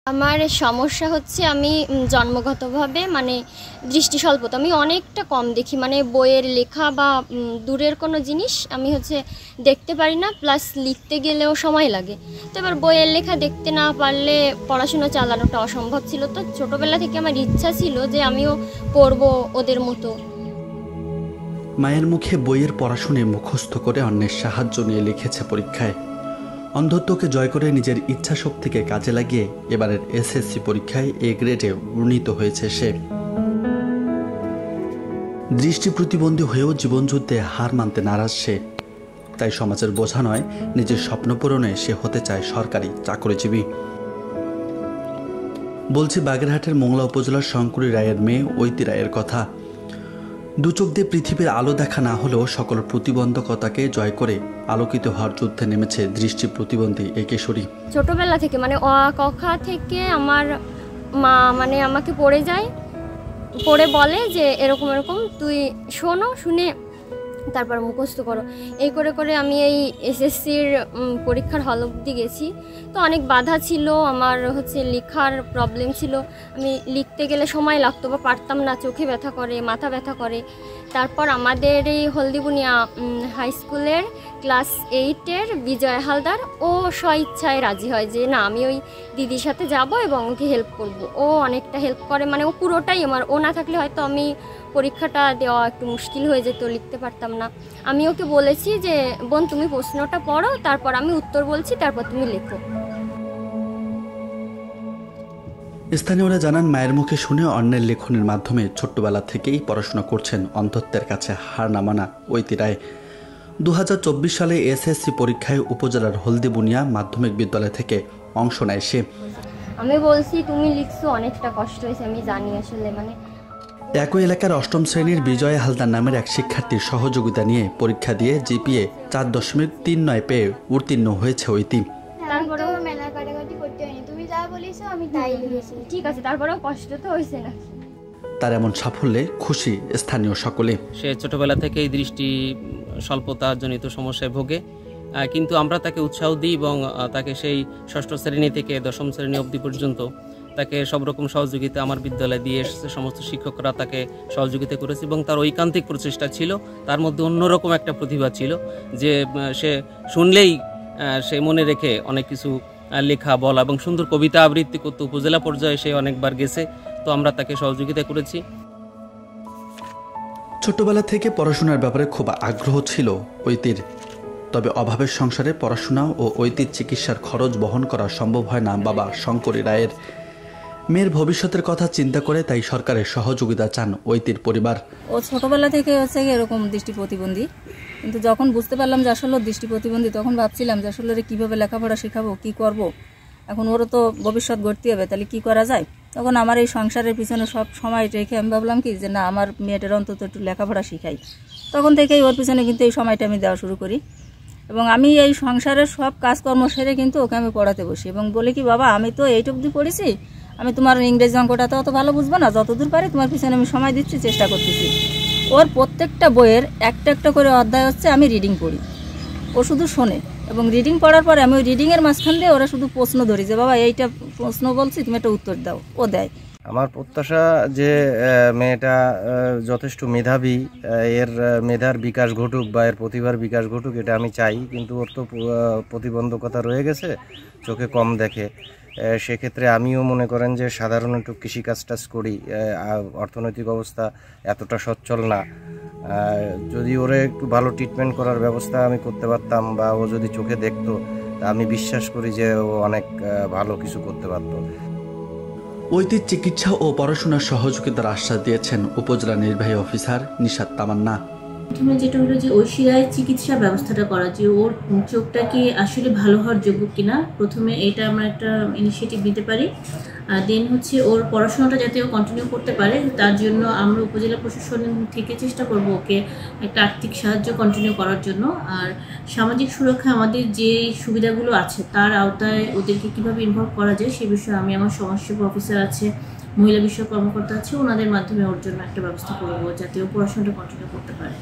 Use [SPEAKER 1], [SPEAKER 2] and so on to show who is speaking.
[SPEAKER 1] আমার সমস্যা হচ্ছে আমি জন্মগতভাবে মানে দৃষ্টি স্বল্পতা, আমি অনেকটা কম দেখি, মানে বইয়ের লেখা বা দূরের কোনো জিনিস আমি দেখতে পারি না, প্লাস লিখতে গেলেও সময় লাগে। তো এবার বইয়ের লেখা দেখতে না পারলে পড়াশোনা চালানোটা অসম্ভব ছিল। তো ছোটোবেলা থেকে আমার ইচ্ছা ছিল যে আমিও পড়বো ওদের মতো।
[SPEAKER 2] মায়ের মুখে বইয়ের পড়াশুনে মুখস্থ করে অন্যের সাহায্য নিয়ে লিখেছে পরীক্ষায়। অন্ধত্বকে জয় করে নিজের ইচ্ছা শক্তিকে কাজে লাগিয়ে এবারের এসএসসি পরীক্ষায় এ গ্রেডে উন্নীত হয়েছে সে। দৃষ্টি প্রতিবন্ধী হয়েও জীবনযুদ্ধে হার মানতে নারাজ সে। তাই সমাজের বোঝা নয়, নিজের স্বপ্ন পূরণে সে হতে চায় সরকারি চাকরিজীবী। বলছি বাগেরহাটের মোংলা উপজেলার শঙ্করী রায়ের মেয়ে ঐতি রায়ের কথা। দুচোখ দিয়ে পৃথিবীর আলো দেখা না হলেও সকল প্রতিবন্ধকতাকে জয় করে আলোকিত হওয়ার যুদ্ধে নেমেছে দৃষ্টি প্রতিবন্ধী এই কিশোরী।
[SPEAKER 1] ছোটবেলা থেকে মানে অ ক থেকে আমার মা মানে আমাকে পড়ে বলে যে এরকম এরকম তুই শোনো, শুনে তারপর মুখস্থ করো। এই করে করে আমি এই এসএসসির পরীক্ষার হল অবধি গেছি। তো অনেক বাধা ছিল, আমার লেখার প্রবলেম ছিল, আমি লিখতে গেলে সময় লাগতো বা পারতাম না, চোখে ব্যথা করে, মাথা ব্যথা করে। তারপর আমাদের এই হলদিবুনিয়া হাই স্কুলের ক্লাস 8-এর বিজয় হালদার ও স্বইচ্ছায় রাজি হয় যে না আমি ওই দিদির সাথে যাব এবং ওকে হেল্প করব। ও অনেকটা হেল্প করে, মানে ও পুরোটাই আমার। ও না থাকলে হয়তো আমি পরীক্ষাটা দেওয়া একটু মুশকিল হয়ে যেত, লিখতে পারতাম না। আমি ওকে বলেছি যে বোন তুমি প্রশ্নটা পড়ো, তারপর আমি উত্তর বলছি, তারপর তুমি লেখো।
[SPEAKER 2] স্থানীয়রা জানান, মায়ের মুখে শুনে অন্যের লেখনের মাধ্যমে ছোট্টবেলা থেকেই পড়াশোনা করছেন অন্ধত্বের কাছে হার না মানা ঐতি রায়। 2024 সালে এসএসসি পরীক্ষায় উপজেলার হলদিবুনিয়া মাধ্যমিক বিদ্যালয় থেকে অংশ নেয় সে।
[SPEAKER 1] আমি বলছি তুমি লিখছো, অনেকটা কষ্ট হয়েছে আমি জানি, আসলে মানে
[SPEAKER 2] একই এলাকার 8ম শ্রেণীর বিজয় হালদার নামের এক শিক্ষার্থীর সহযোগিতা নিয়ে পরীক্ষা দিয়ে জিপিএ 4.39 পেয়ে উত্তীর্ণ হয়েছে ঐতি।
[SPEAKER 1] তারপরেও মেলা কাটাকাটি করতে হয়নি, তুমি যা বলেছো আমি তাই লিখেছি, ঠিক আছে, তারপরেও কষ্ট তো হয়েছে না।
[SPEAKER 2] তার এমন সাফল্যে খুশি স্থানীয় সকলে।
[SPEAKER 3] সে ছোটবেলা থেকেই দৃষ্টি স্বল্পতাজনিত সমস্যায় ভোগে, কিন্তু আমরা তাকে উৎসাহ দিই এবং তাকে সেই 6ষ্ঠ শ্রেণী থেকে 10ম শ্রেণী অবধি পর্যন্ত তাকে সব রকম সহযোগিতা আমার বিদ্যালয়ে দিয়ে এসেছে। সমস্ত শিক্ষকরা তাকে সহযোগিতা করেছে এবং তার ঐকান্তিক প্রচেষ্টা ছিল। তার মধ্যে অন্যরকম একটা প্রতিভা ছিল যে সে শুনলেই সে মনে রেখে অনেক কিছু লেখা বলা এবং সুন্দর কবিতা আবৃত্তি করতে উপজেলা পর্যায়ে সে অনেকবার গেছে। তো আমরা তাকে সহযোগিতা করেছি।
[SPEAKER 2] ছোটবেলা থেকে পড়াশোনার ব্যাপারে খুব আগ্রহ ছিল ঐতির। তবে অভাবের সংসারে পড়াশোনা ও ঐতির চিকিৎসার খরচ বহন করা সম্ভব হয় না বাবা শঙ্করী রায়ের। মেয়ের ভবিষ্যতের কথা চিন্তা করে তাই সরকারের সহযোগিতা চান ঐতির পরিবার।
[SPEAKER 4] ও ছোটবেলা থেকে এরকম দৃষ্টি প্রতিবন্ধী, কিন্তু যখন বুঝতে পারলাম যে আসলে দৃষ্টি প্রতিবন্ধী, তখন ভাবছিলাম যে আসলে কীভাবে লেখাপড়া শেখাবো, কী করব। এখন ওরও তো ভবিষ্যৎ গড়তে হবে, তাহলে কী করা যায়। তখন আমার এই সংসারের পিছনে সব সময় রেখে আমি ভাবলাম কি যে না, আমার মেয়েটার অন্তত একটু লেখাপড়া শিখাই। তখন থেকেই ওর পিছনে কিন্তু এই সময়টা আমি দেওয়া শুরু করি এবং আমি এই সংসারের সব কাজকর্ম সেরে কিন্তু ওকে আমি পড়াতে বসি এবং বলি কি বাবা আমি তো এইট অবধি পড়েছি, আমি তোমার ইংরেজি অঙ্কটা তো অত ভালো বুঝবো না, যতদূর পারি তোমার পিছনে আমি সময় দিচ্ছি, চেষ্টা করতেছি। ওর প্রত্যেকটা বইয়ের একটা একটা করে অধ্যায় আমি রিডিং পড়ি, ও শুধু শোনে এবং রিডিং পড়ার পরে আমি ওই রিডিংয়ের মাঝখান দিয়ে ওরা শুধু প্রশ্ন ধরি যে বাবা এইটা প্রশ্ন বলছি তুমি একটা উত্তর দাও, ও দেয়।
[SPEAKER 5] আমার প্রত্যাশা যে মেয়েটা যথেষ্ট মেধাবী, এর মেধার বিকাশ ঘটুক বা এর প্রতিভার বিকাশ ঘটুক, এটা আমি চাই। কিন্তু ওর তো প্রতিবন্ধকতা রয়ে গেছে, চোখে কম দেখে। সেক্ষেত্রে আমিও মনে করেন যে সাধারণ একটু কৃষিকাজ টাজ করি, অর্থনৈতিক অবস্থা এতটা সচ্ছল না। যদি ওরে একটু ভালো ট্রিটমেন্ট করার ব্যবস্থা আমি করতে পারতাম বা ও যদি চোখে দেখতো, আমি বিশ্বাস করি যে ও অনেক ভালো কিছু করতে পারত।
[SPEAKER 2] ঐতির চিকিৎসা ও পড়াশোনার সহযোগিতার আশ্বাস দিয়েছেন উপজেলা নির্বাহী অফিসার নিশাত তামান্না।
[SPEAKER 6] প্রথমে যেটা হলো যে ঐশিরায় চিকিৎসা ব্যবস্থাটা করা, যে ওর চোখটা কি আসলে ভালো হওয়ার যোগ্য কিনা, প্রথমে এটা আমরা একটা ইনিশিয়েটিভ নিতে পারি। দেন ওর পড়াশোনাটা যাতে ও কন্টিনিউ করতে পারে, তার জন্য আমরা উপজেলা প্রশাসন থেকে চেষ্টা করব ওকে একটা আর্থিক সাহায্য কন্টিনিউ করার জন্য। আর সামাজিক সুরক্ষা আমাদের যে সুবিধাগুলো আছে তার আওতায় ওদেরকে কীভাবে ইনভলভ করা যায় সে বিষয়ে আমি আমার সমাজসেবা অফিসার আছে, মহিলা বিষয়ক কর্মকর্তা আছে, ওনাদের মাধ্যমে ওর জন্য একটা ব্যবস্থা করবো যাতে ও পড়াশোনাটা কন্টিনিউ করতে পারে।